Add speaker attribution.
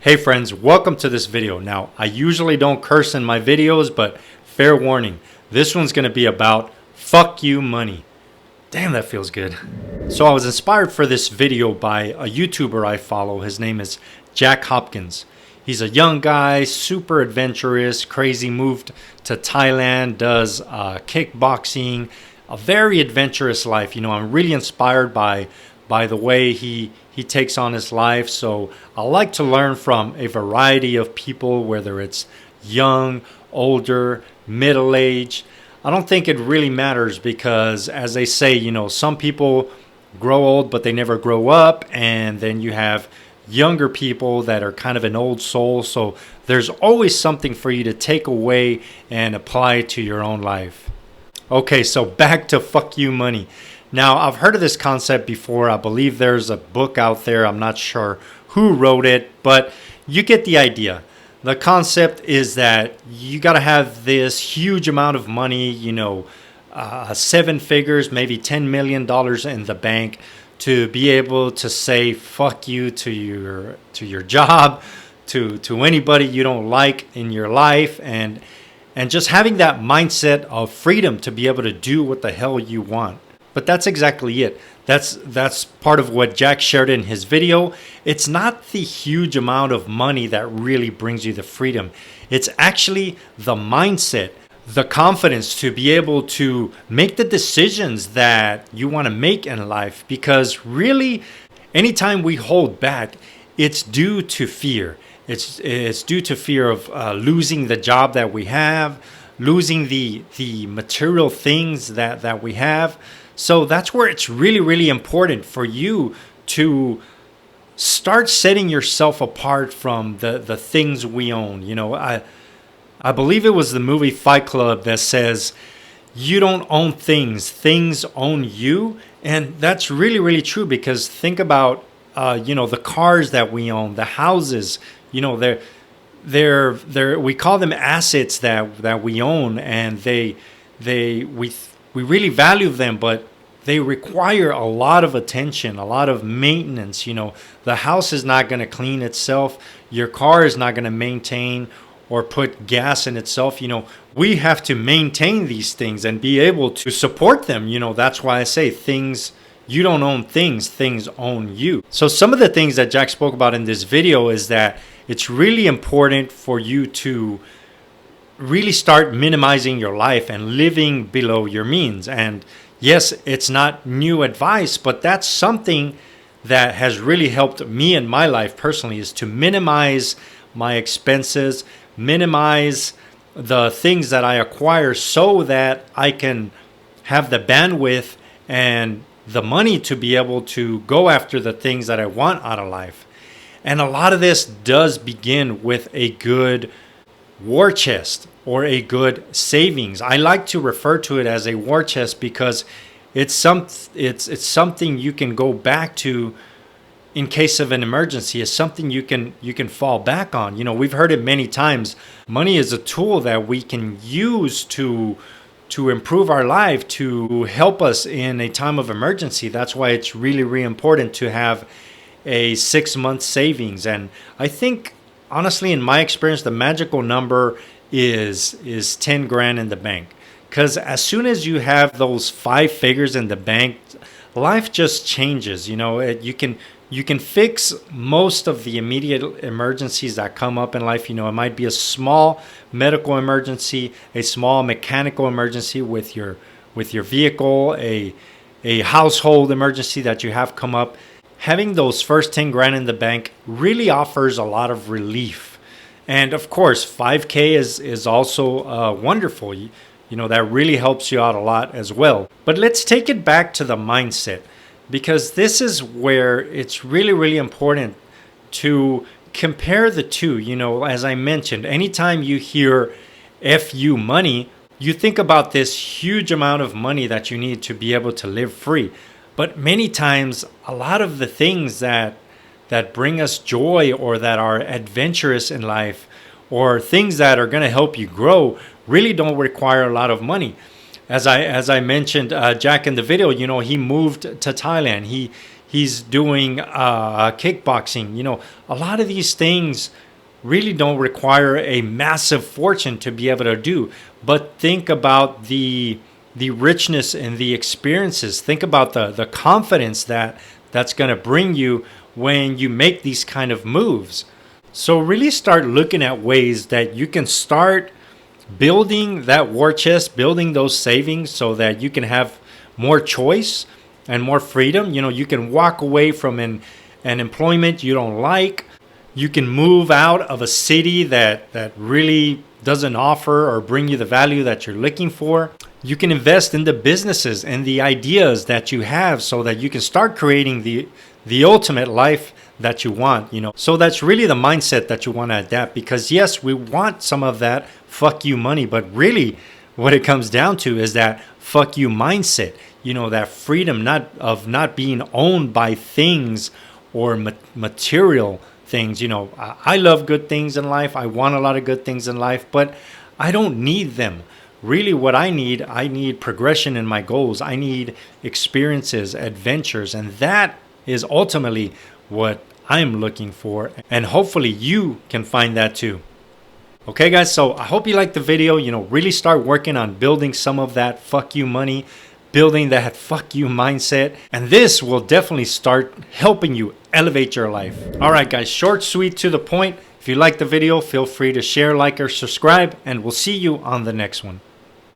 Speaker 1: Hey friends, welcome to this video. Now, I usually don't curse in my videos, but fair warning, this one's going to be about fuck you money. Damn, that feels good. So I was inspired for this video by a YouTuber I follow. His name is Jack Hopkins. He's a young guy, super adventurous, crazy, moved to Thailand, does kickboxing, a very adventurous life. I'm really inspired by the way he takes on his life. So I like to learn from a variety of people, whether it's young, older, middle-aged. I don't think it really matters because, as they say, some people grow old, but they never grow up. And then you have younger people that are kind of an old soul. So there's always something for you to take away and apply to your own life. Okay, so back to fuck you money. Now, I've heard of this concept before. I believe there's a book out there. I'm not sure who wrote it, but you get the idea. The concept is that you got to have this huge amount of money, seven figures, maybe $10 million in the bank to be able to say fuck you to your job, to anybody you don't like in your life, and just having that mindset of freedom to be able to do what the hell you want. But that's exactly it. That's part of what Jack shared in his video. It's not the huge amount of money that really brings you the freedom. It's actually the mindset, the confidence to be able to make the decisions that you want to make in life. Because really, anytime we hold back, it's due to fear. It's due to fear of losing the job that we have, losing the material things that we have. So that's where it's really, really important for you to start setting yourself apart from the things we own. I believe it was the movie Fight Club that says, you don't own things, things own you. And that's really, really true, because think about, the cars that we own, the houses, we call them assets that we own, and we really value them, but they require a lot of attention, a lot of maintenance. The house is not going to clean itself. Your car is not going to maintain or put gas in itself. We have to maintain these things and be able to support them. That's why I say you don't own things, things own you. So some of the things that Jack spoke about in this video is that it's really important for you to really start minimizing your life and living below your means. And yes, it's not new advice, but that's something that has really helped me in my life personally, is to minimize my expenses, minimize the things that I acquire so that I can have the bandwidth and the money to be able to go after the things that I want out of life. And a lot of this does begin with a good war chest or a good savings. I like to refer to it as a war chest because it's something you can go back to in case of an emergency. It's something you can fall back on. We've heard it many times. Money is a tool that we can use to improve our life, to help us in a time of emergency. That's why it's really, really important to have a 6-month savings. And I think, honestly, in my experience, the magical number is 10 grand in the bank. Because as soon as you have those 5 figures in the bank, life just changes. You can fix most of the immediate emergencies that come up in life. It might be a small medical emergency, a small mechanical emergency with your vehicle, a household emergency that you have come up. Having those first 10 grand in the bank really offers a lot of relief. And of course, 5K is also wonderful. That really helps you out a lot as well. But let's take it back to the mindset, because this is where it's really, really important to compare the two. As I mentioned, anytime you hear FU money, you think about this huge amount of money that you need to be able to live free. But many times, a lot of the things that bring us joy, or that are adventurous in life, or things that are going to help you grow, really don't require a lot of money. As I mentioned, Jack, in the video, he moved to Thailand. He he's doing kickboxing. You know, a lot of these things really don't require a massive fortune to be able to do. But think about the richness and the experiences. Think about the confidence that's going to bring you when you make these kind of moves. So really start looking at ways that you can start building that war chest, building those savings so that you can have more choice and more freedom. You know, you can walk away from an employment you don't like. You can move out of a city that really doesn't offer or bring you the value that you're looking for. You can invest in the businesses and the ideas that you have so that you can start creating the ultimate life that you want, you know. So that's really the mindset that you want to adapt, because yes, we want some of that fuck you money, but really what it comes down to is that fuck you mindset, you know, that freedom of not being owned by things or material things. You know, I love good things in life. I want a lot of good things in life, but I don't need them. Really what I need progression in my goals. I need experiences, adventures, and that is ultimately what I'm looking for. And hopefully you can find that too. Okay guys, so I hope you liked the video. You know, really start working on building some of that fuck you money, building that fuck you mindset, and this will definitely start helping you elevate your life. All right guys, short, sweet, to the point. If you liked the video, feel free to share, like, or subscribe, and we'll see you on the next one.